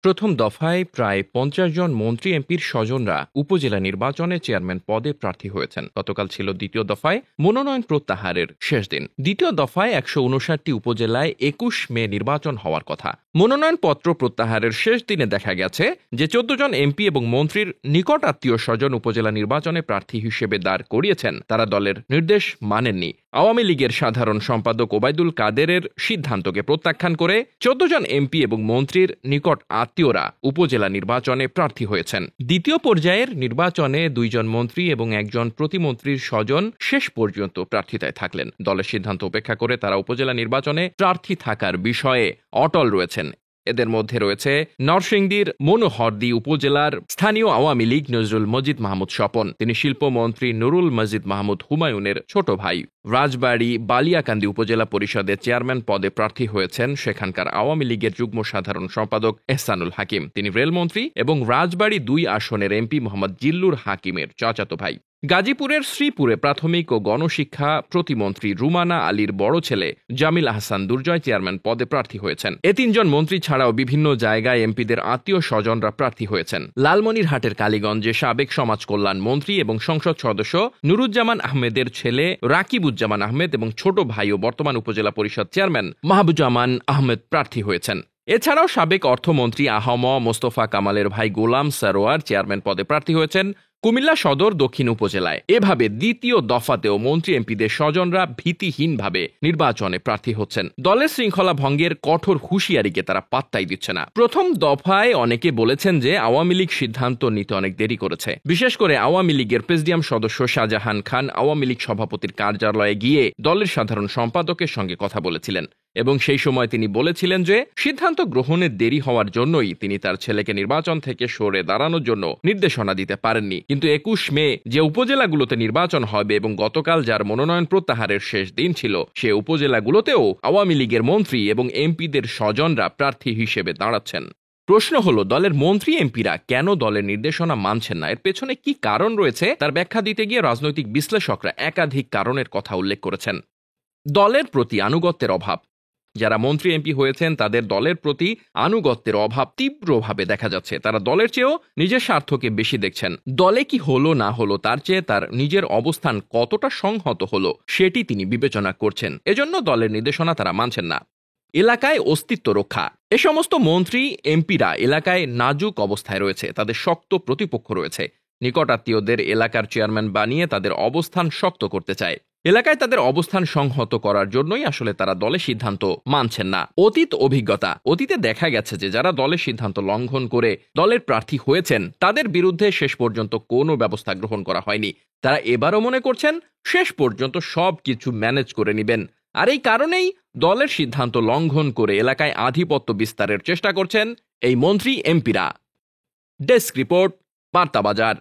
প্রথম দফায় প্রায় ৫০ জন মন্ত্রী এমপির স্বজনরা উপজেলা নির্বাচনে চেয়ারম্যান পদে প্রার্থী হয়েছেন। গতকাল ছিল দ্বিতীয় দফায় মনোনয়ন প্রত্যাহারের শেষ দিন। দ্বিতীয় দফায় ১৫৯টি উপজেলায় ২১ মে নির্বাচন হওয়ার কথা। মনোনয়নপত্র প্রত্যাহারের শেষ দিনে দেখা গেছে যে ১৪ জন এমপি এবং মন্ত্রীর নিকট আত্মীয় স্বজন উপজেলা নির্বাচনে প্রার্থী হিসেবে দাঁড় করিয়েছেন। তারা দলের নির্দেশ মানেননি। আওয়ামী লীগের সাধারণ সম্পাদক ওবায়দুল কাদেরের সিদ্ধান্তকে প্রত্যাখ্যান করে ১৪ জন এমপি এবং মন্ত্রীর নিকট আত্মীয়রা উপজেলা নির্বাচনে প্রার্থী হয়েছেন। দ্বিতীয় পর্যায়ের নির্বাচনে ২ জন মন্ত্রী এবং একজন প্রতিমন্ত্রীর স্বজন শেষ পর্যন্ত প্রার্থিতায় থাকলেন। দলের সিদ্ধান্ত উপেক্ষা করে তারা উপজেলা নির্বাচনে প্রার্থী থাকার বিষয়ে অটল রয়েছেন। এদের মধ্যে রয়েছে নরসিংদীর মনোহরদী উপজেলার স্থানীয় আওয়ামী লীগ নজরুল মজিদ মাহমুদ স্বপন। তিনি শিল্পমন্ত্রী নুরুল মজিদ মাহমুদ হুমায়ুনের ছোট ভাই। রাজবাড়ী বালিয়াকান্দি উপজেলা পরিষদের চেয়ারম্যান পদে প্রার্থী হয়েছেন সেখানকার আওয়ামী লীগের যুগ্ম সাধারণ সম্পাদক এহসানুল হাকিম। তিনি রেলমন্ত্রী এবং রাজবাড়ী ২ আসনের এমপি মোহাম্মদ জিল্লুর হাকিমের চাচাতো ভাই। গাজীপুরের শ্রীপুরে প্রাথমিক ও গণশিক্ষা প্রতিমন্ত্রী রুমানা আলীর বড় ছেলে জামিল আহসান দুর্জয় চেয়ারম্যান পদে প্রার্থী হয়েছেন। এ ৩ জন মন্ত্রী ছাড়াও বিভিন্ন জায়গায় এমপিদের আত্মীয় স্বজনরা প্রার্থী হয়েছেন। লালমনিরহাটের কালীগঞ্জে সাবেক সমাজ কল্যাণ মন্ত্রী এবং সংসদ সদস্য নুরুজ্জামান আহমেদের ছেলে রাকিবুজ্জামান আহমেদ এবং ছোট ভাই ও বর্তমান উপজেলা পরিষদ চেয়ারম্যান মাহবুজামান আহমেদ প্রার্থী হয়েছেন। এছাড়াও সাবেক অর্থমন্ত্রী আহম মোস্তফা কামালের ভাই গোলাম সারোয়ার চেয়ারম্যান পদে প্রার্থী হয়েছেন কুমিল্লা সদর দক্ষিণ উপজেলায়। এভাবে দ্বিতীয় দফাতেও মন্ত্রী এমপিদের স্বজনরা ভীতিহীনভাবে নির্বাচনে প্রার্থী হচ্ছেন। দলের শৃঙ্খলা ভঙ্গের কঠোর হুঁশিয়ারিকে তারা পাত্তাই দিচ্ছে না। প্রথম দফায় অনেকে বলেছেন যে আওয়ামী লীগ সিদ্ধান্ত নিতে অনেক দেরি করেছে। বিশেষ করে আওয়ামী লীগের প্রেসিডিয়াম সদস্য শাহজাহান খান আওয়ামী লীগ সভাপতির কার্যালয়ে গিয়ে দলের সাধারণ সম্পাদকের সঙ্গে কথা বলেছিলেন এবং সেই সময় তিনি বলেছিলেন যে সিদ্ধান্ত গ্রহণের দেরি হওয়ার জন্যই তিনি তার ছেলেকে নির্বাচন থেকে সরে দাঁড়ানোর জন্য নির্দেশনা দিতে পারেননি। কিন্তু ২১ মে যে উপজেলাগুলোতে নির্বাচন হবে এবং গতকাল যার মনোনয়ন প্রত্যাহারের শেষ দিন ছিল, সে উপজেলাগুলোতেও আওয়ামী লীগের মন্ত্রী এবং এমপিদের স্বজনরা প্রার্থী হিসেবে দাঁড়াচ্ছেন। প্রশ্ন হলো, দলের মন্ত্রী এমপিরা কেন দলের নির্দেশনা মানছেন না? এর পেছনে কি কারণ রয়েছে তার ব্যাখ্যা দিতে গিয়ে রাজনৈতিক বিশ্লেষকরা একাধিক কারণের কথা উল্লেখ করেছেন। দলের প্রতি আনুগত্যের অভাব। যারা মন্ত্রী এমপি হয়েছেন তাদের দলের প্রতি আনুগত্যের অভাব তীব্রভাবে দেখা যাচ্ছে। তারা দলের চেয়েও নিজের স্বার্থকে বেশি দেখছেন। দলে কি হলো না হলো তার চেয়ে তার নিজের অবস্থান কতটা সংহত হলো সেটি তিনি বিবেচনা করছেন। এজন্য দলের নির্দেশনা তারা মানছেন না। এলাকায় অস্তিত্ব রক্ষা। এ সমস্ত মন্ত্রী এমপিরা এলাকায় নাজুক অবস্থায় রয়েছে, তাদের শক্ত প্রতিপক্ষ রয়েছে। নিকট আত্মীয়দের এলাকার চেয়ারম্যান বানিয়ে তাদের অবস্থান শক্ত করতে চায়। এলাকায় তাদের অবস্থান সংহত করার জন্যই আসলে তারা দলের সিদ্ধান্ত মানছেন না। অতীতে দেখা গেছে যে যারা দলের সিদ্ধান্ত লঙ্ঘন করে দলের প্রার্থী হয়েছেন তাদের বিরুদ্ধে শেষ পর্যন্ত কোনো ব্যবস্থা গ্রহণ করা হয়নি। তারা এবারও মনে করছেন শেষ পর্যন্ত সবকিছু ম্যানেজ করে নেবেন। আর এই কারণেই দলের সিদ্ধান্ত লঙ্ঘন করে এলাকায় আধিপত্য বিস্তারের চেষ্টা করছেন এই মন্ত্রী এমপিরা। ডেস্ক রিপোর্ট, বার্তা বাজার।